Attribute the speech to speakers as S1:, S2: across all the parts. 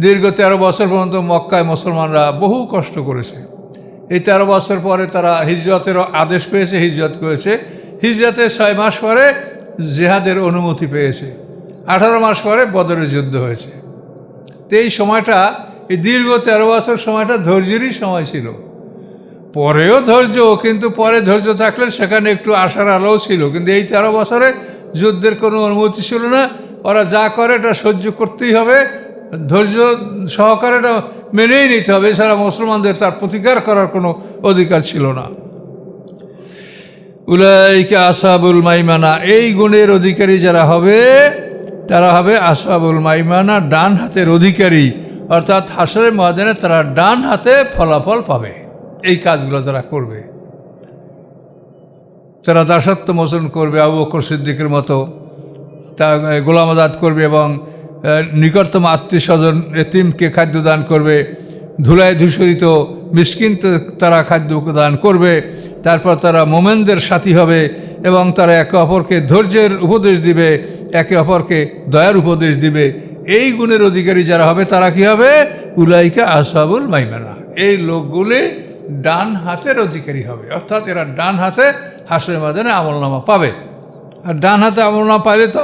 S1: দীর্ঘ 13 বছর পর্যন্ত মক্কায় মুসলমানরা বহু কষ্ট করেছে। এই 13 বছর পরে তারা হিজরতের আদেশ পেয়েছে, হিজরত করেছে। হিজরতের 6 মাস পরে জিহাদের অনুমতি পেয়েছে। 18 মাস পরে বদরের যুদ্ধ হয়েছে। তো এই সময়টা, এই দীর্ঘ 13 বছর সময়টা ধৈর্যেরই সময় ছিল। পরেও ধৈর্য, কিন্তু পরে ধৈর্য থাকলে সেখানে একটু আশার আলোও ছিল। কিন্তু এই 13 বছরে যুদ্ধের কোনো অনুমতি ছিল না। ওরা যা করে এটা সহ্য করতেই হবে, ধৈর্য সহকারে এটা মেনেই নিতে হবে, এছাড়া মুসলমানদের তার প্রতিকার করার কোনো অধিকার ছিল না। উলাইকা আসহাবুল মাইমানা, এই গুণের অধিকারী যারা হবে তারা হবে আসহাবুল মাইমানা, ডান হাতের অধিকারী। অর্থাৎ হাশরের ময়দানে তারা ডান হাতে ফলাফল পাবে এই কাজগুলো তারা করবে। তারা দাসত্ব মোচন করবে, আবু বকর সিদ্দিকের মতো তা গোলাম আজাদ করবে, এবং নিকটতম আত্মীয় স্বজন এতিমকে খাদ্য দান করবে, ধুলায় ধূসরিত মিসকিন তারা খাদ্য দান করবে। তারপর তারা মোমেনদের সাথী হবে এবং তারা একে অপরকে ধৈর্যের উপদেশ দিবে, একে অপরকে দয়ার উপদেশ দিবে। এই গুণের অধিকারী যারা হবে তারা কি হবে? উলাইকা আসহাবুল মাইমানা, এই লোকগুলি ডান হাতের অধিকারী হবে। অর্থাৎ এরা ডান হাতে হাশরের ময়দানে আমলনামা পাবে। আর ডান হাতে আমলনামা পাইলে তো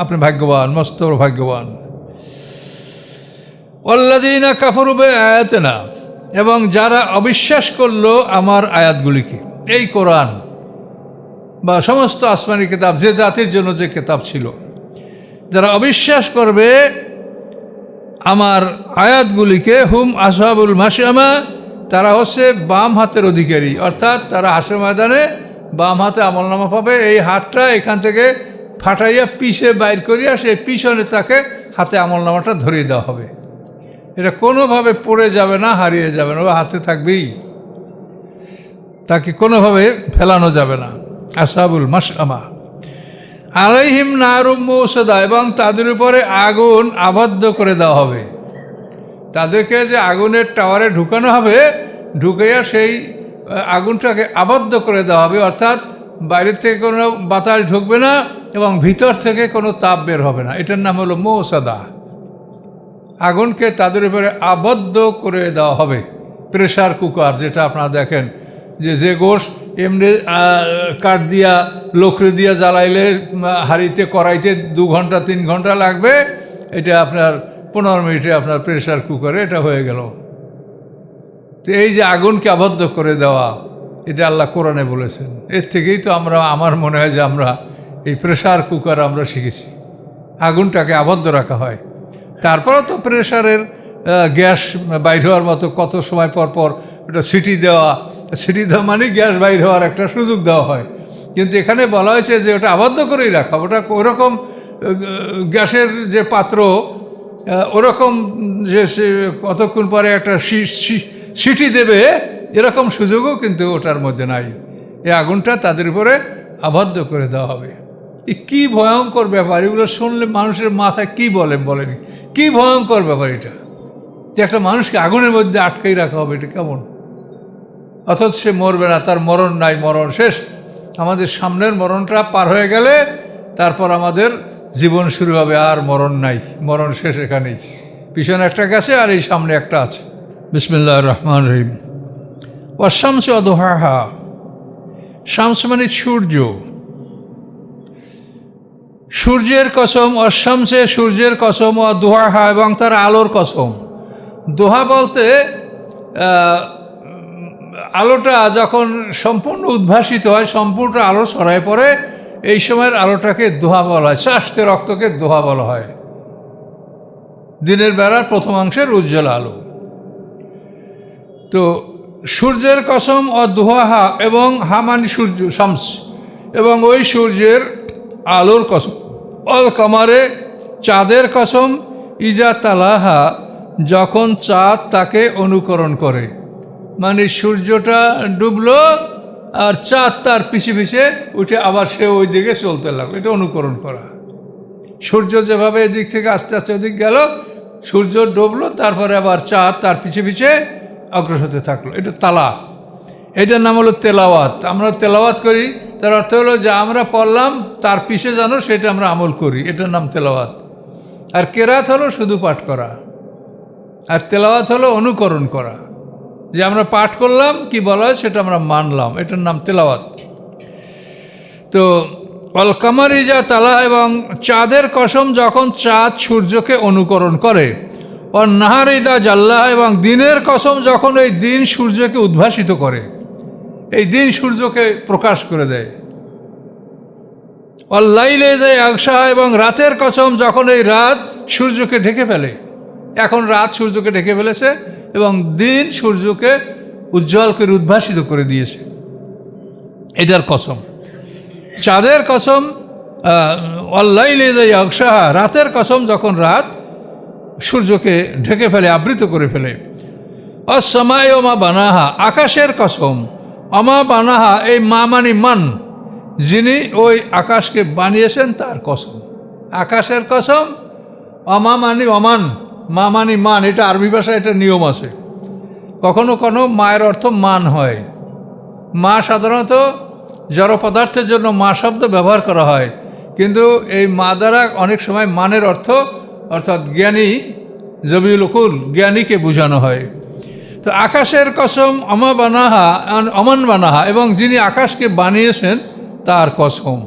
S1: আপনি ভাগ্যবান, মস্ত ভাগ্যবান। ওয়াল্লাযীনা কাফারু বিআয়াতিনা, এবং যারা অবিশ্বাস করলো আমার আয়াতগুলিকে, এই কোরআন বা সমস্ত আসমানি কিতাব, যে জাতির জন্য যে কিতাব ছিল, যারা অবিশ্বাস করবে আমার আয়াতগুলিকে, হুম আসহাবুল মাশআমা, তারা হচ্ছে বাম হাতের অধিকারী। অর্থাৎ তারা হাশরের ময়দানে বাম হাতে আমলনামা পাবে। এই হাতটা এখান থেকে ফাটাইয়া পিছে বাইর করিয়া সেই পিছনে তাকে হাতে আমলনামাটা ধরিয়ে দেওয়া হবে। এটা কোনোভাবে পড়ে যাবে না, হারিয়ে যাবে না, ও হাতে থাকবেই, তাকে কোনোভাবে ফেলানো যাবে না। আসহাবুল মাশআমা আলাইহিম নারুম মুসাদা, এবং তাদের উপরে আগুন আবদ্ধ করে দেওয়া হবে। তাদেরকে যে আগুনের টাওয়ারে ঢুকানো হবে, ঢুকাইয়া সেই আগুনটাকে আবদ্ধ করে দেওয়া হবে। অর্থাৎ বাইরের থেকে কোনো বাতাস ঢুকবে না এবং ভিতর থেকে কোনো তাপ বের হবে না। এটার নাম হলো মুসাদা। আগুনকে তাদের উপরে আবদ্ধ করে দেওয়া হবে। প্রেশার কুকার যেটা আপনারা দেখেন, যে গোশ এমনি কাঠ দিয়া লকড়ি দিয়া জ্বালাইলে হাঁড়িতে কড়াইতে 2 ঘন্টা 3 ঘন্টা লাগবে, এটা আপনার 15 মিনিটে আপনার প্রেশার কুকারে এটা হয়ে গেল। তো এই যে আগুনকে আবদ্ধ করে দেওয়া, এটা আল্লাহ কোরআনে বলেছেন। এর থেকেই তো আমার মনে হয় যে আমরা এই প্রেশার কুকার আমরা শিখেছি, আগুনটাকে আবদ্ধ রাখা হয়। তারপরও তো প্রেশারের গ্যাস বাইর হওয়ার মতো কত সময় পর পর ওটা সিটি দেওয়া মানে গ্যাস বাইর হওয়ার একটা সুযোগ দেওয়া হয়। কিন্তু এখানে বলা হয়েছে যে ওটা আবদ্ধ করেই রাখা। ওটা ওরকম গ্যাসের যে পাত্র, ওরকম যে কতক্ষণ পরে একটা সিটি দেবে, এরকম সুযোগও কিন্তু ওটার মধ্যে নাই। এই আগুনটা তাদের উপরে আবদ্ধ করে দেওয়া হবে। কি ভয়ঙ্কর ব্যাপার! এগুলো শুনলে মানুষের মাথায় কি বলেনি, কি ভয়ঙ্কর ব্যাপার এটা, যে একটা মানুষকে আগুনের মধ্যে আটকাই রাখা হবে, এটা কেমন? অথচ সে মরবে না, তার মরণ নাই, মরণ শেষ। আমাদের সামনের মরণটা পার হয়ে গেলে তারপর আমাদের জীবন শুরু হবে, আর মরণ নাই, মরণ শেষ এখানেই। পিছনে একটা গেছে আর এই সামনে একটা আছে। বিসমিল্লাহির রহমানির রহিম। ওয়াশ-শামসি ওয়া দুহাহা, শামস মানে সূর্য, সূর্যের কসম। ওয়াশ-শামসে সূর্যের কসম, ওয়া দুহাহা এবং তার আলোর কসম। দোহা বলতে আলোটা যখন সম্পূর্ণ উদ্ভাসিত হয়, সম্পূর্ণ আলো ছড়ায় পড়ে, এই সময়ের আলোটাকে দোহা বলা হয়। চাষতে রক্তকে দোহা বলা হয়। দিনের বেলার প্রথমাংশের উজ্জ্বল আলো। তো সূর্যের কসম ও দুহাহা, এবং হামানি সূর্য শামস, এবং ওই সূর্যের আলোর কসম। অল কামারে, চাঁদের কসম। ইজা তালাহা, যখন চাঁদ তাকে অনুকরণ করে, মানে সূর্যটা ডুবলো আর চাঁদ তার পিছে পিছে উঠে আবার সে ওই দিকে চলতে লাগলো, এটা অনুকরণ করা। সূর্য যেভাবে এদিক থেকে আস্তে আস্তে ওদিক গেল, সূর্য ডুবলো, তারপরে আবার চাঁদ তার পিছে পিছে অগ্রসর হতে থাকলো, এটা তালা। এটার নাম হলো তেলাওয়াত। আমরা তেলাওয়াত করি, তার অর্থ হলো যে আমরা পড়লাম, তার পিছে জানো সেটা আমরা আমল করি, এটার নাম তেলাওয়াত। আর কেরাত হলো শুধু পাঠ করা। আর তেলাওয়াত হলো অনুকরণ করা, যে আমরা পাঠ করলাম কি বলা হয় সেটা আমরা মানলাম, এটার নাম তেলাওয়াত। তো অল কামারিজা তালা, এবং চাঁদের কসম যখন চাঁদ সূর্যকে অনুকরণ করে। অর নাহারিদা জাল্লাহ, এবং দিনের কসম যখন এই দিন সূর্যকে উদ্ভাসিত করে, এই দিন সূর্যকে প্রকাশ করে দেয়। অল্লাইলে যায় আকশাহ, এবং রাতের কসম যখন এই রাত সূর্যকে ঢেকে ফেলে। এখন রাত সূর্যকে ঢেকে ফেলেছে এবং দিন সূর্যকে উজ্জ্বল করে উদ্ভাসিত করে দিয়েছে, এটার কসম। চাঁদের কসম অল্লাইলে যায় আকশাহ, রাতের কসম যখন রাত সূর্যকে ঢেকে ফেলে, আবৃত করে ফেলে। অসমায় মা বানাহা, আকাশের কসম। অমা বানাহা, এই মা মানি মান, যিনি ওই আকাশকে বানিয়েছেন তার কসম। আকাশের কসম, অমা মানি অমান, মা মানি মান, এটা আরবি ভাষায় এটা নিয়ম আছে। কখনো কখনো মায়ের অর্থ মান হয়। মা সাধারণত জড় পদার্থের জন্য মা শব্দ ব্যবহার করা হয়, কিন্তু এই মা দ্বারা অনেক সময় মানের অর্থ, অর্থাৎ জ্ঞানী, জবিউল উকুল, জ্ঞানীকে বোঝানো হয়। তো আকাশের কসম, অমা বানাহা, অমান বানাহা, এবং যিনি আকাশকে বানিয়েছেন তার কসম।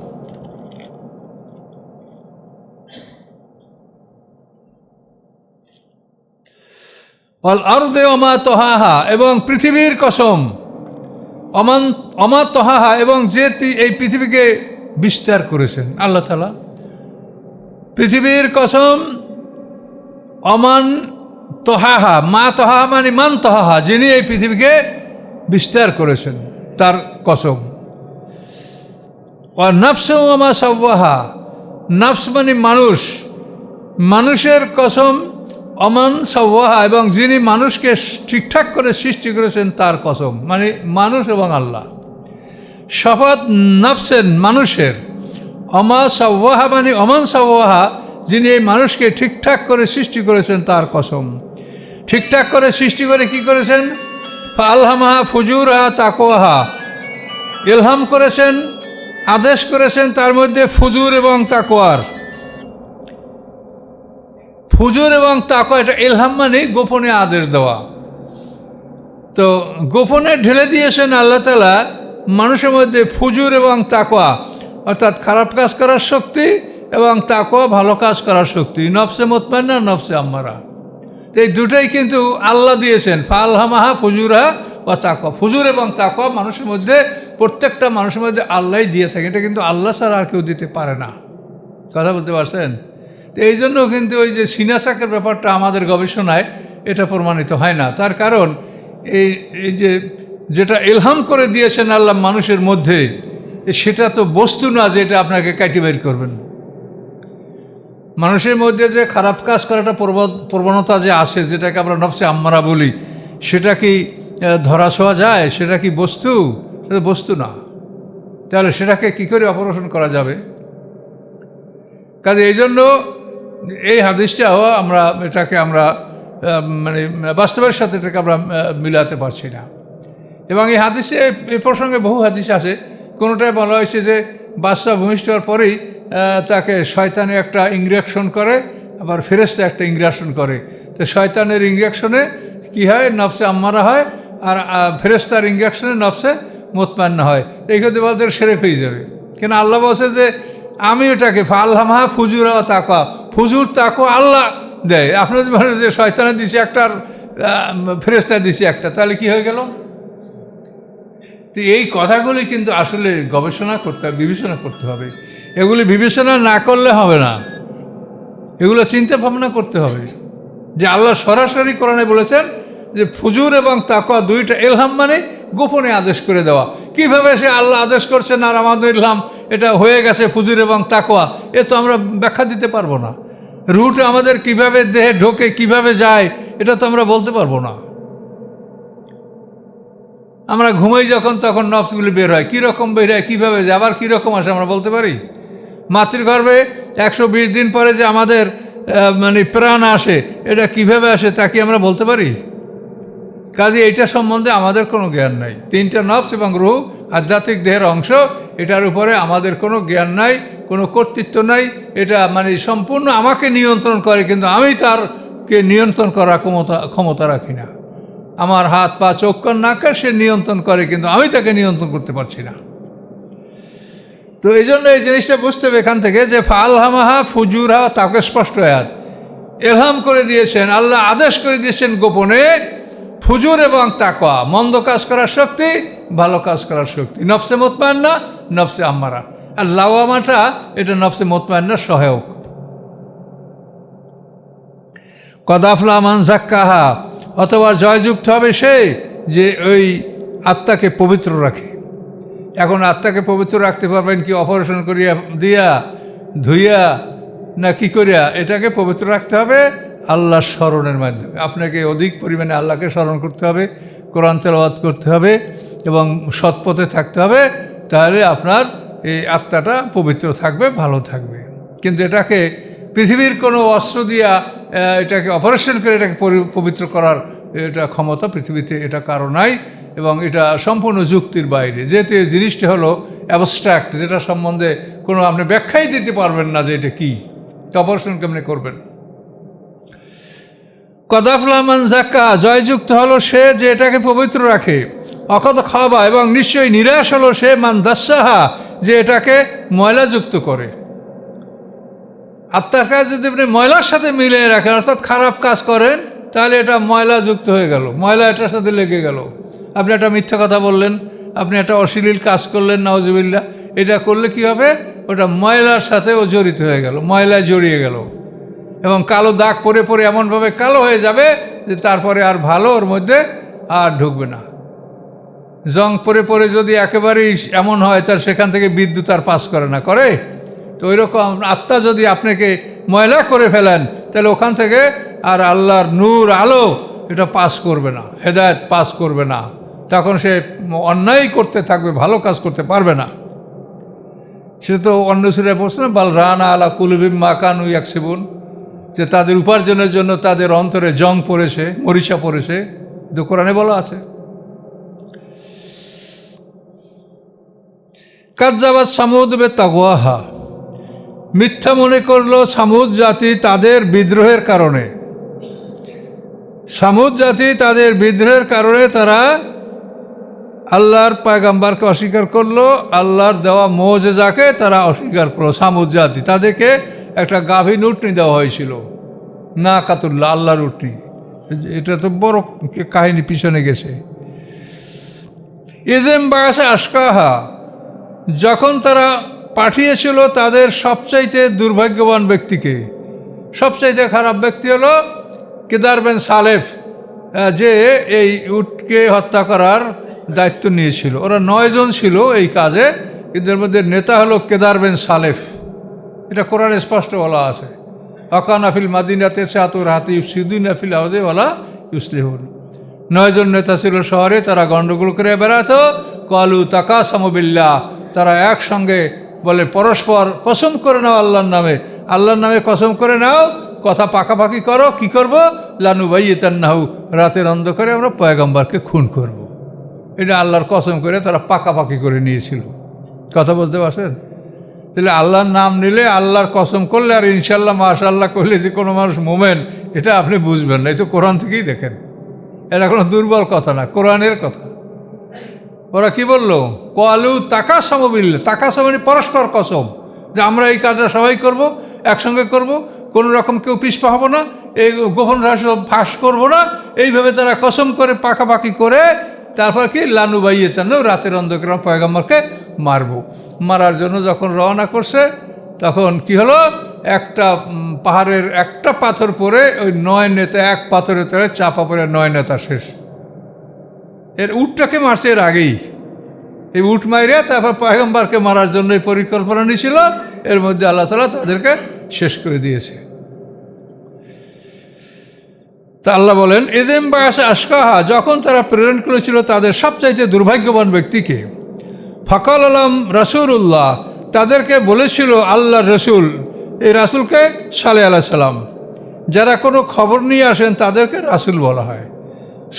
S1: অল আরদে অমা তহাহা, এবং পৃথিবীর কসম। অমা তহাহা, এবং যে এই পৃথিবীকে বিস্তার করেছেন আল্লাহ তাআলা। পৃথিবীর কসম। অমান তহাহা, মা তহা মানে মান তহাহা, যিনি এই পৃথিবীকে বিস্তার করেছেন তার কসম। আর নফস ওমা সাওয়াহা, নফস মানে মানুষ, মানুষের কসম। অমান সাওয়াহা, এবং যিনি মানুষকে ঠিকঠাক করে সৃষ্টি করেছেন তার কসম, মানে মানুষ এবং আল্লাহ। শপথ নফসেন, মানুষের। অমা সাওয়াহা মানে অমান সাওয়াহা, যিনি এই মানুষকে ঠিকঠাক করে সৃষ্টি করেছেন তার কসম। ঠিকঠাক করে সৃষ্টি করে কি করেছেন? আলহামাহা ফুজুরহা তাকওয়াহা, ইলহাম করেছেন, আদেশ করেছেন তার মধ্যে ফুজুর এবং তাকওয়ার। ফুজুর এবং তাকওয়া, এটা ইলহাম মানে গোপনে আদেশ দেওয়া। তো গোপনে ঢেলে দিয়েছেন আল্লাহ তাআলা মানুষের মধ্যে ফুজুর এবং তাকওয়া, অর্থাৎ খারাপ কাজ করার শক্তি এবং তাকওয়া ভালো কাজ করার শক্তি। নফসে মুতমাইন্না, নফসে আম্মারা, এই দুটোই কিন্তু আল্লাহ দিয়েছেন। ফালহামাহা ফুজুরহা ও তাকওয়া, ফুজুর এবং তাকওয়া মানুষের মধ্যে, প্রত্যেকটা মানুষের মধ্যে আল্লাহই দিয়ে থাকে। এটা কিন্তু আল্লাহ ছাড়া আর কেউ দিতে পারে না। কথা বলতে পারছেন? তো এই জন্য কিন্তু ওই যে সিনাসাকের ব্যাপারটা আমাদের গবেষণায় এটা প্রমাণিত হয় না। তার কারণ এই যে যেটা ইলহাম করে দিয়েছেন আল্লাহ মানুষের মধ্যে, সেটা তো বস্তু না যে এটা আপনাকে কাটি বের করবেন। মানুষের মধ্যে যে খারাপ কাজ করাটা প্রবণতা যে আসে, যেটাকে আমরা নফসে আম্মারা বলি, সেটা কি ধরা ছোঁয়া যায়? সেটা কি বস্তু? সেটা বস্তু না। তাহলে সেটাকে কি করে অপারেশন করা যাবে? কাজে এই জন্য এই হাদিসটাও এটাকে আমরা মানে বাস্তবের সাথে এটাকে আমরা মিলাতে পারছি না। এবং এই হাদিসে, এই প্রসঙ্গে বহু হাদিস আছে। কোনোটায় বলা হয়েছে যে বাচ্চা ভূমিষ্ঠ হওয়ার পরেই তাকে শয়তানে একটা ইনজেকশন করে, আবার ফেরেশতা একটা ইনজেকশন করে। তো শয়তানের ইনজেকশনে কি হয়? নফসে আম্মারা হয়, আর ফেরেশতার ইনজেকশনে নফসে মুতমাইন্না হয়। এই ক্ষেত্রে বলতে সেরেক হয়ে যাবে। কেন আল্লাহ বলছে যে আমি ওটাকে ফালহামাহা ফুজুর ও তাকওয়া, ফুজুর তাকওয়া আল্লাহ দেয়। আপনি যদি বলেন যে শয়তানে দিছে একটা আর ফেরেশতা দিছে একটা, তাহলে কি হয়ে গেল? তো এই কথাগুলি কিন্তু আসলে গবেষণা করতে হবে, বিবেচনা করতে হবে। এগুলি বিবেচনা না করলে হবে না, এগুলো চিন্তা ভাবনা করতে হবে। যে আল্লাহ সরাসরি কোরআনে বলেছেন যে ফুজুর এবং তাকওয়া দুইটা ইলহাম মানে গোপনে আদেশ করে দেওয়া। কিভাবে সে আল্লাহ আদেশ করছেন আর আমাদের ইলহাম এটা হয়ে গেছে ফুজুর এবং তাকওয়া, এ তো আমরা ব্যাখ্যা দিতে পারবো না। রুট আমাদের কিভাবে দেহে ঢোকে, কিভাবে যায়, এটা তো আমরা বলতে পারবো না। আমরা ঘুমাই যখন, তখন নফসগুলি বের হয়, কীরকম বের হয়, কীভাবে যায়, আবার কীরকম আসে আমরা বলতে পারি? মাতৃগর্ভে 120 দিন পরে যে আমাদের মানে প্রাণ আসে, এটা কিভাবে আসে তা কি আমরা বলতে পারি? কাজে এইটা সম্বন্ধে আমাদের কোনো জ্ঞান নাই। 3টা নফস এবং রূহ আধ্যাত্মিক দেহের অংশ, এটার উপরে আমাদের কোনো জ্ঞান নাই, কোনো কর্তৃত্ব নাই। এটা মানে সম্পূর্ণ আমাকে নিয়ন্ত্রণ করে, কিন্তু আমি তার কে নিয়ন্ত্রণ করার ক্ষমতা রাখি না। আমার হাত পা চোখ কান নাকে সে নিয়ন্ত্রণ করে, কিন্তু আমি তাকে নিয়ন্ত্রণ করতে পারছি না। তো এই জন্য এই জিনিসটা বুঝতে হবে এখান থেকে যে ফালহামাহা ফুজুরহা, তাকে স্পষ্ট আয়াত এলহাম করে দিয়েছেন, আল্লাহ আদেশ করে দিয়েছেন গোপনে ফুজুর এবং তাকওয়া, মন্দ কাজ করার শক্তি, ভালো কাজ করার শক্তি। নফসে মুতমাইন্না, নফসে আম্মারা। আর লাওয়ামাটা এটা নফসে মুতমাইন্নার সহায়ক। কদ আফলাহা মান যাক্কাহা, অথবা জয়যুক্ত হবে সে যে ওই আত্মাকে পবিত্র রাখে। এখন আত্মাকে পবিত্র রাখতে পারবেন কি অপারেশন করিয়া দিয়া ধুইয়া না কি করিয়া? এটাকে পবিত্র রাখতে হবে আল্লাহর স্মরণের মাধ্যমে। আপনাকে অধিক পরিমাণে আল্লাহকে স্মরণ করতে হবে, কোরআন তেলাওয়াত করতে হবে এবং সৎপথে থাকতে হবে, তাহলে আপনার এই আত্মাটা পবিত্র থাকবে, ভালো থাকবে। কিন্তু এটাকে পৃথিবীর কোনো অস্ত্র দিয়া এটাকে অপারেশন করে এটাকে পবিত্র করার এটা ক্ষমতা পৃথিবীতে এটা কারো নাই, এবং এটা সম্পূর্ণ যুক্তির বাইরে। যেহেতু এই জিনিসটা হলো অ্যাবস্ট্রাক্ট, যেটা সম্বন্ধে কোনো আপনি ব্যাখ্যাই দিতে পারবেন না যে এটা কী, তো অপারেশন কেমনি করবেন। কদ আফলাহা মান যাক্কাহা, জয়যুক্ত হলো সে যে এটাকে পবিত্র রাখে। অকদ খাবা, এবং নিশ্চয়ই নিরাশ হলো সে মান দাস্সাহা, যে এটাকে ময়লাযুক্ত করে। আত্মার কাজ যদি আপনি ময়লার সাথে মিলিয়ে রাখেন, অর্থাৎ খারাপ কাজ করেন, তাহলে এটা ময়লাযুক্ত হয়ে গেল, ময়লা এটার সাথে লেগে গেল। আপনি একটা মিথ্যা কথা বললেন, আপনি একটা অশ্লীল কাজ করলেন, নাউজুবিল্লাহ, এটা করলে কি হবে? ওটা ময়লার সাথে ও জড়িত হয়ে গেল, ময়লায় জড়িয়ে গেল, এবং কালো দাগ পরে পরে এমনভাবে কালো হয়ে যাবে যে তারপরে আর ভালো ওর মধ্যে আর ঢুকবে না। জং পরে পরে যদি একেবারেই এমন হয়, তার সেখান থেকে বিদ্যুৎ আর পাস করে না, করে? তো ওই রকম আত্মা যদি আপনাকে ময়লা করে ফেলেন, তাহলে ওখান থেকে আর আল্লাহর নূর আলো এটা পাস করবে না, হেদায়েত পাস করবে না। তখন সে অন্যায় করতে থাকবে, ভালো কাজ করতে পারবে না। সে তো অন্য সূরায় বলছে না, বাল রানা আলা কুলুবিহিম মা কানু ইয়াকসিবুন, যে তাদের উপার্জনের জন্য তাদের অন্তরে জং পড়েছে, মরিচা পড়েছে, তো কোরআনে বলা আছে। কাযযাবাত সামুদ বিতাগওয়াহা, মিথ্যা মনে করলো সামুদ জাতি তাদের বিদ্রোহের কারণে। সামুদ জাতি তাদের বিদ্রোহের কারণে তারা আল্লাহর পয়গম্বরকে অস্বীকার করলো, আল্লাহর দেওয়া মুজিজাকে তারা অস্বীকার করলো। সামুদ জাতি, তাদেরকে একটা গাভীন উটনি দেওয়া হয়েছিল, না কাতুল্লাহ, আল্লাহর উটনি। এটা তো বড় কাহিনী পিছনে গেছে। ইজেম বায়াসে আশকাহা, যখন তারা পাঠিয়েছিল তাদের সবচাইতে দুর্ভাগ্যবান ব্যক্তিকে। সবচাইতে খারাপ ব্যক্তি হলো কেদার বিন সালেফ, যে এই উটকে হত্যা করার দায়িত্ব নিয়েছিল। ওরা 9 জন ছিল এই কাজে, কিন্তু এর মধ্যে নেতা হলো কেদার বিন সালেফ। এটা কোরআনে স্পষ্ট বলা আছে, অকানা ফিল মাদিনাতে সাতুর হাতি ইউফসিদুনা ফিল আরদি ওয়ালা ইউসলিহুন। 9 জন নেতা ছিল শহরে, তারা গণ্ডগোল করে বেড়াতো। ক্বালু তাকাসামু বিল্লাহ, তারা একসঙ্গে বলে পরস্পর কসম করে নাও আল্লাহর নামে, আল্লাহর নামে কসম করে নাও, কথা পাকাপাকি করো। কি করব? লানুবাইয়িতান্নাহু, রাতের অন্ধকারে আমরা পয়গম্বরকে খুন করব। এটা আল্লাহর কসম করে তারা পাকাপাকি করে নিয়েছিল। কথা বলতে পারছেন? তাহলে আল্লাহর নাম নিলে, আল্লাহর কসম করলে আর ইনশাল্লাহ মাশাআল্লাহ করলে যে কোনো মানুষ মোমেন, এটা আপনি বুঝবেন না। এই তো কোরআন থেকেই দেখেন, এটা কোনো দুর্বল কথা না, কোরআনের কথা। ওরা কি বললো? ক্বালু তাকাসামু বিল্লাহ, তাকাসাম মানে পরস্পর কসম, যে আমরা এই কাজটা সবাই করব, একসঙ্গে করব, কোনো রকম কেউ পিছপা হবো না, এই গোপন রহস্য ফাঁস করবো না। এইভাবে তারা কসম করে পাকাপাকি করে তারপর কি লানুবাইয়িতান্নাহু, রাতের অন্ধকারে পয়গম্বরকে মারবো। মারার জন্য যখন রওনা করছে, তখন কি হলো? একটা পাহাড়ের একটা পাথর পরে ওই 9 নেতা এক পাথরের তলে চাপা পড়ে 9 নেতা শেষ। এর উটটাকে মারছে এর আগেই, এই উট মাইরে তারপর পয়গম্বরকে মারার জন্য পরিকল্পনা নিয়েছিল। এর মধ্যে আল্লাহ তাআলা তাদেরকে শেষ করে দিয়েছে। তা আল্লাহ বলেন, ইজেম বায়াসে আশকাহা, যখন তারা প্রেরণ করেছিল তাদের সবচাইতে দুর্ভাগ্যবান ব্যক্তিকে। ফাকাল আলাম রাসূলুল্লাহ, তাদেরকে বলেছিল আল্লাহর রসুল। এই রাসূলকে সালেহ আলাইহিস সালাম, যারা কোনো খবর নিয়ে আসেন তাদেরকে রাসূল বলা হয়।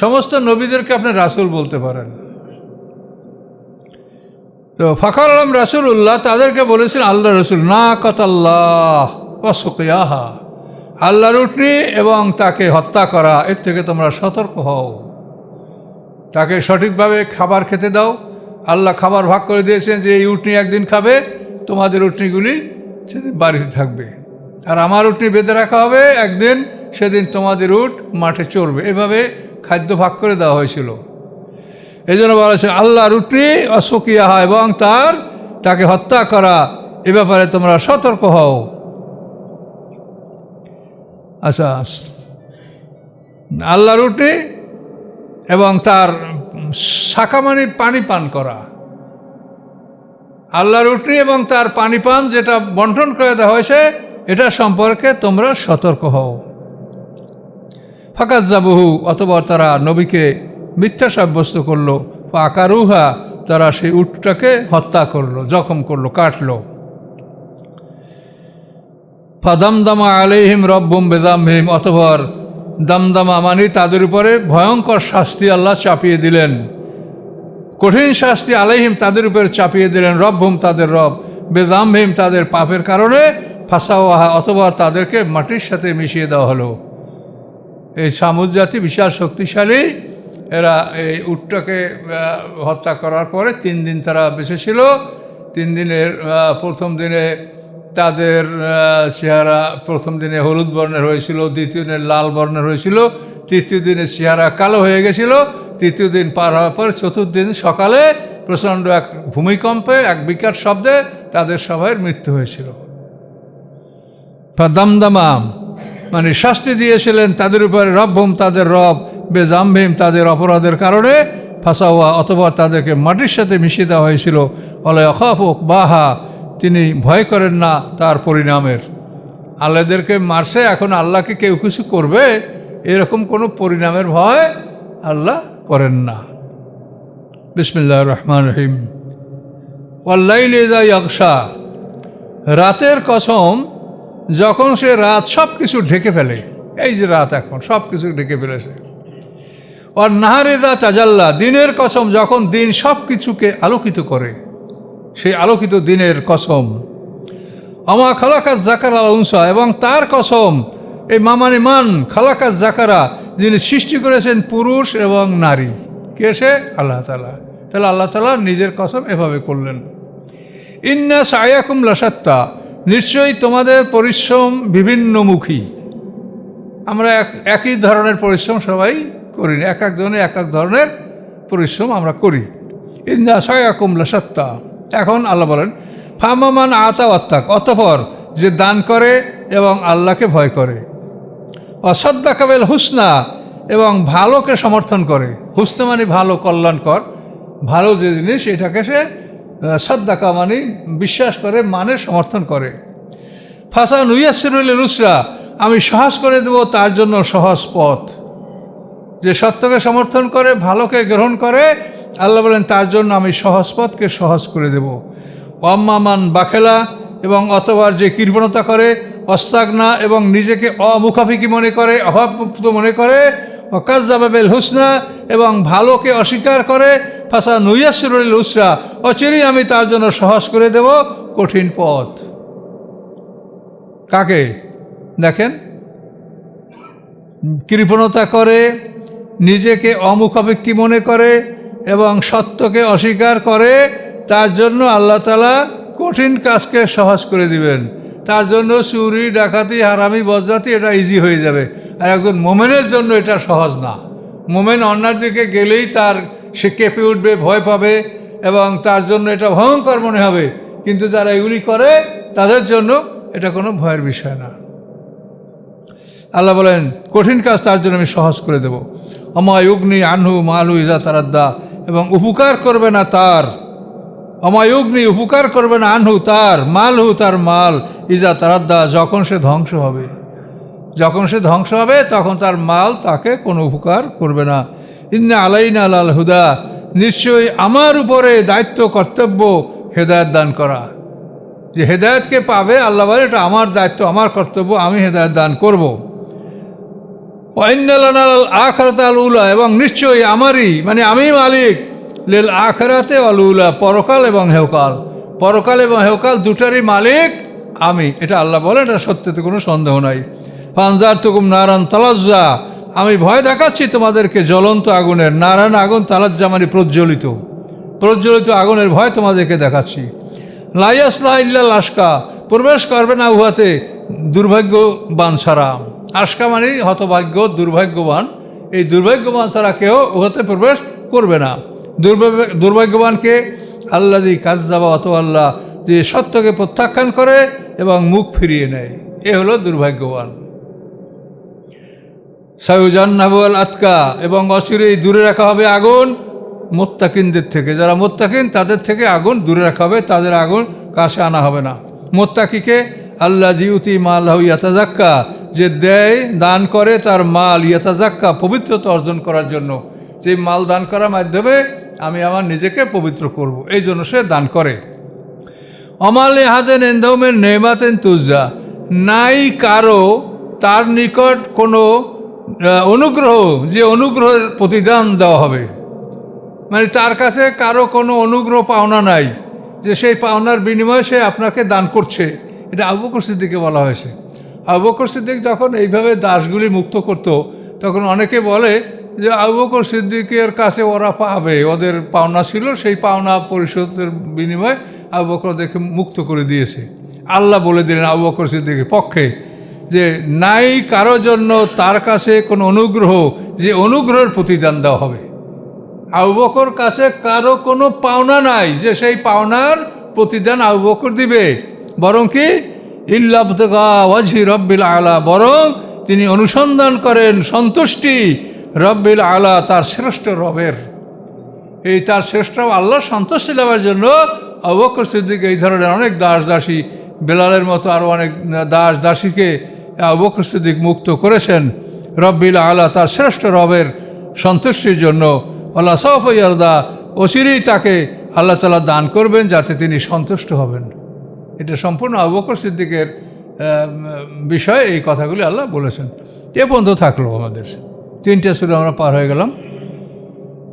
S1: সমস্ত নবীদেরকে আপনি রাসূল বলতে পারেন। তো ফাকাল আলাম রাসূলুল্লাহ, তাদেরকে বলেছিলেন আল্লাহ রসুল, না কাতাল্লাহ ওয়া সুকিয়াহা, আল্লাহর উটনি এবং তাকে হত্যা করা, এর থেকে তোমরা সতর্ক হও। তাকে সঠিকভাবে খাবার খেতে দাও। আল্লাহ খাবার ভাগ করে দিয়েছেন যে এই উটনি একদিন খাবে, তোমাদের উটনিগুলি সেদিন বাড়িতে থাকবে, আর আমার উটনি বেঁধে রাখা হবে, একদিন সেদিন তোমাদের উট মাঠে চড়বে। এভাবে খাদ্য ভাগ করে দেওয়া হয়েছিল। এই জন্য বলা হয়েছে আল্লাহর উটনি অসুকিয়াহা এবং তাকে হত্যা করা, এ ব্যাপারে তোমরা সতর্ক হও। আচ্ছা, আল্লাহর উটনি এবং তার শাখা মানে পানি পান করা, আল্লাহর উটনি এবং তার পানি পান যেটা বন্টন করে দেওয়া হয়েছে, এটা সম্পর্কে তোমরা সতর্ক হও। ফাকাজ্জাবুহু, অতঃপর তারা নবীকে মিথ্যা সাব্যস্ত করলো। ফাকারুহা, তারা সেই উটটাকে হত্যা করলো, জখম করলো, কাটলো। ফাদামদামা আলাইহিম রব্বুম বিযামহিম, অতঃপর দামদামা মানে তাদের উপরে ভয়ঙ্কর শাস্তি আল্লাহ চাপিয়ে দিলেন, কঠিন শাস্তি আলাইহিম তাদের উপরে চাপিয়ে দিলেন, রব্বুম তাদের রব, বিযামহিম তাদের পাপের কারণে, ফাসাওয়াহা, অতঃপর তাদেরকে মাটির সাথে মিশিয়ে দেওয়া হলো। এই সামুদ জাতি বিশাল শক্তিশালী, এরা এই উটটাকে হত্যা করার পরে 3 দিন তারা বেঁচে ছিল। 3 দিনের প্রথম দিনে তাদের চেহারা প্রথম দিনে হলুদ বর্ণের হয়েছিল, দ্বিতীয় দিনে লাল বর্ণের হয়েছিল, তৃতীয় দিনে চেহারা কালো হয়ে গেছিল। তৃতীয় দিন পার হওয়ার পর চতুর্থ দিন সকালে প্রচণ্ড এক ভূমিকম্পে, এক বিকট শব্দে তাদের সবাইয়ের মৃত্যু হয়েছিল। দামদামাম মানে শাস্তি দিয়েছিলেন তাদের উপরে, রব্বুম তাদের রব, বিযামহিম তাদের অপরাধের কারণে, ফাসাওয়া, অতঃপর তাদেরকে মাটির সাথে মিশিয়ে দেওয়া হয়েছিল। ওয়ালা ইয়াখাফু উকবাহা, তিনি ভয় করেন না তার পরিণামের। আল্লাহদেরকে মারছে, এখন আল্লাহকে কেউ কিছু করবে এরকম কোনো পরিণামের ভয় আল্লাহ করেন না। বিসমিল্লাহির রহমানির রহিম। ওয়াল্লাইলি ইযা ইয়াগশা, রাতের কসম যখন সে রাত সব কিছু ঢেকে ফেলে, এই যে রাত এখন সব কিছু ঢেকে ফেলেছে। আর নাহারি ইযা তাজাল্লা, দিনের কসম যখন দিন সব কিছুকে আলোকিত করে, সেই আলোকিত দিনের কসম। আমা খালাকাত জাকারা আল উনসা, এবং তার কসম, এই মামানি মান খালাকাত জাকারা, যিনি সৃষ্টি করেছেন পুরুষ এবং নারী, কে সে? আল্লাহ তাআলা। তাহলে আল্লাহ তাআলা নিজের কসম এভাবে করলেন। ইন্না সায়াকুম লাসাত্তা, নিশ্চয়ই তোমাদের পরিশ্রম বিভিন্নমুখী। আমরা একই ধরনের পরিশ্রম সবাই করি না, এক একজনে এক এক ধরনের পরিশ্রম আমরা করি। ইন্না সায়াকুম লাসাত্তা। এখন আল্লাহ বলেন ফামামান আতা ওয়াত্তাক, অতঃপর যে দান করে এবং আল্লাহকে ভয় করে, অসাদ্দাকা বিল হুসনা, এবং ভালোকে সমর্থন করে। হুসনা মানে ভালো, কল্যাণকর, ভালো যে জিনিস এটাকে সে সাদ্দাকা মানে বিশ্বাস করে, মানে সমর্থন করে। ফাসা নুয়াসিরুল রুসরা, আমি সহজ করে দেব তার জন্য সহজ পথ। যে সত্যকে সমর্থন করে, ভালোকে গ্রহণ করে, আল্লাহ বলেন তার জন্য আমি সহজ পথকে সহজ করে দেব। ওয়াম্মামান বাখেলা, এবং অতবার যে কৃপণতা করে, অস্তাগনা, এবং নিজেকে অমুখাফিকি মনে করে, অভাবমুক্ত মনে করে, ওয়াকাজ্জাবা বিল হুসনা, এবং ভালোকে অস্বীকার করে, ফাসা নুয়াসিরুল উসরা, অচিরেই আমি তার জন্য সহজ করে দেব কঠিন পথ। কাকে? দেখেন, কৃপণতা করে, নিজেকে অমুখাপেক্ষী মনে করে এবং সত্যকে অস্বীকার করে, তার জন্য আল্লাহ তাআলা কঠিন কাজকে সহজ করে দিবেন। তার জন্য চুরি, ডাকাতি, হারামি, বজ্জাতি এটা ইজি হয়ে যাবে। আর একজন মোমেনের জন্য এটা সহজ না। মোমেন অন্যার দিকে গেলেই সে কেঁপে উঠবে, ভয় পাবে, এবং তার জন্য এটা ভয়ঙ্কর মনে হবে। কিন্তু যারা এগুলি করে তাদের জন্য এটা কোনো ভয়ের বিষয় না। আল্লাহ বলেন কঠিন কাজ তার জন্য আমি সহজ করে দেব। অমায়ুগ্নি আনহু মালু ইজা তারাদ্দা, এবং উপকার করবে না তার, অমায়ুগ্নি উপকার করবে না আনহু তার, মালহু তার মাল, ইজা তারাদ্দা যখন সে ধ্বংস হবে। যখন সে ধ্বংস হবে তখন তার মাল তাকে কোনো উপকার করবে না। ইন্না আলাইনা আলাল হুদা, নিশ্চয়ই আমার উপরে দায়িত্ব, কর্তব্য হেদায়েত দান করা। যে হেদায়েতকে পাবে আল্লাহ বলে এটা আমার দায়িত্ব, আমার কর্তব্য, আমি হেদায়েত দান করব। আখরাত আল উলা, এবং নিশ্চয়ই আমারই মানে আমি মালিক, লিল আখরাতে আল উলা, পরকাল এবং হেউকাল। পরকাল এবং হেউকাল দুটারই মালিক আমি, এটা আল্লাহ বলেন, এটা সত্যতে কোনো সন্দেহ নাই। ফানজারতুকুম নারান তালাজ্জা, আমি ভয় দেখাচ্ছি তোমাদেরকে জ্বলন্ত আগুনের। নারায়ণ আগুন, তালাজ্জা মানে প্রজ্বলিত, প্রজ্বলিত আগুনের ভয় তোমাদেরকে দেখাচ্ছি। লা ইয়াসলা ইল্লা আশকা, প্রবেশ করবে না উহাতে দুর্ভাগ্যবান ছাড়া। আশকা মানে হতভাগ্য, দুর্ভাগ্যবান। এই দুর্ভাগ্যবান ছাড়া কেউ উহাতে প্রবেশ করবে না। দুর্ভাগ্যবানকে আল্লাযী কাযযাবা ওয়া তাওয়াল্লা, যে সত্যকে প্রত্যাখ্যান করে এবং মুখ ফিরিয়ে নেয়, এ হলো দুর্ভাগ্যবান। সায়ুজান্নাবুল আতকা, এবং অচিরেই দূরে রাখা হবে আগুন মুত্তাকিনদের থেকে। যারা মুত্তাকিন তাদের থেকে আগুন দূরে রাখা হবে, তাদের আগুন কাছে আনা হবে না। মুত্তাকিকে আল্লাযী ইউতি মালাহু ইয়াতাযাক্কা, যে দেয় দান করে তার মাল ইয়াতাযাক্কা, পবিত্রতা অর্জন করার জন্য। যে মাল দান করার মাধ্যমে আমি আমার নিজেকে পবিত্র করব, এই জন্য সে দান করে। অমালে হাদেন এন্দৌমের নেমাতেন তুজা, নাই কারো তার নিকট কোনো অনুগ্রহ, যে অনুগ্রহের প্রতিদান দেওয়া হবে। মানে তার কাছে কারো কোনো অনুগ্রহ পাওনা নাই, যে সেই পাওনার বিনিময়ে সে আপনাকে দান করছে। এটা আবু বকর সিদ্দিককে বলা হয়েছে। আবু বকর সিদ্দিক যখন এইভাবে দাসগুলি মুক্ত করত, তখন অনেকে বলে যে আবু বকর সিদ্দিকের কাছে ওরা পাবে, ওদের পাওনা ছিল, সেই পাওনা পরিশোধের বিনিময়ে আবু বকর ওদেরকে মুক্ত করে দিয়েছে। আল্লাহ বলে দিলেন আবু বকর সিদ্দিকের পক্ষে যে নাই কারো জন্য তার কাছে কোনো অনুগ্রহ, যে অনুগ্রহের প্রতিদান দেওয়া হবে। আবু বকর কাছে কারো কোনো পাওনা নাই, যে সেই পাওনার প্রতিদান আবু বকর দিবে। বরং কি ইল্লা ইবতিগা ওয়াজহি রব্বিল আলা, বরং তিনি অনুসন্ধান করেন সন্তুষ্টি রব্বিল আলা, তার শ্রেষ্ঠ রবের। এই তার শ্রেষ্ঠ আল্লাহর সন্তুষ্টি লাভের জন্য আবু বকর সিদ্দিক এই ধরনের অনেক দাস দাসী, বেলালের মতো আরও অনেক দাস দাসীকে আবু বকর সিদ্দিক মুক্ত করেছেন রব্বিল আলা, তার শ্রেষ্ঠ রবের সন্তুষ্টির জন্য। আল্লাহ সাওফা ইয়ারদা, অচিরেই তাকে আল্লাহ তাআলা দান করবেন যাতে তিনি সন্তুষ্ট হবেন। এটা সম্পূর্ণ আবু বকর সিদ্দিকের বিষয়ে এই কথাগুলি আল্লাহ বলেছেন। এ পর্যন্ত থাকলো আমাদের 3টে সূরা আমরা পার হয়ে গেলাম।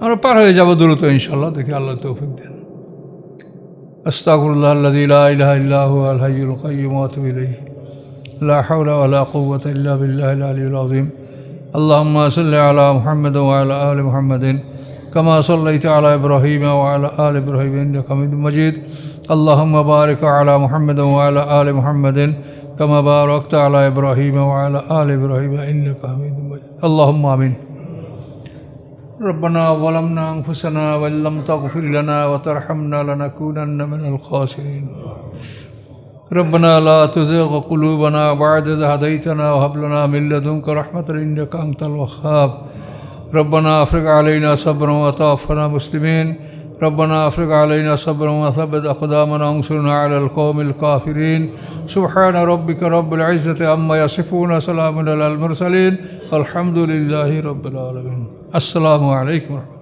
S1: আমরা পার হয়ে যাব দ্রুত ইনশাআল্লাহ, দেখি আল্লাহ তৌফিক দেন। আস্তাগফিরুল্লাহ আল্লাযী লা ইলাহা ইল্লা হুয়াল হাইয়ুল কাইয়্যুম ওয়া আতুবু ইলাইহি, লা হাওলা ওয়া লা কুওয়াতা ইল্লা বিল্লাহিল আলিয়্যিল আযীম। আল্লাহুম্মা সাল্লি আলা মুহাম্মাদ ওয়া আলা আলি মুহাম্মাদিন কামা সাল্লাইতা আলা ইব্রাহিম ওয়া আলা আলি ইব্রাহিম ইন্নাকা হামিদুম মাজিদ। আল্লাহুম্মা বারিক আলা মুহাম্মাদ ওয়া আলা আলি মুহাম্মাদিন কামা বারাকতা আলা ইব্রাহিম ওয়া আলা আলি ইব্রাহিম ইন্নাকা হামিদুম মাজিদ। আল্লাহুম্মা আমিন। ربنا ظلمنا أنفسنا وإن لم تغفر لنا وترحمنا لنكونن من الخاسرين. ربنا لا تزغ قلوبنا بعد إذ هديتنا وهب لنا من لدنك رحمة إنك أنت الوهاب. ربنا أفرغ علينا صبرا وتوفنا مسلمين. ربنا أفرغ علينا صبرا وثبت أقدامنا وانصرنا على القوم الكافرين. سبحان ربك رب العزة عما يصفون، سلام على المرسلين، الحمد لله رب العالمين. السلام عليكم ورحمة الله.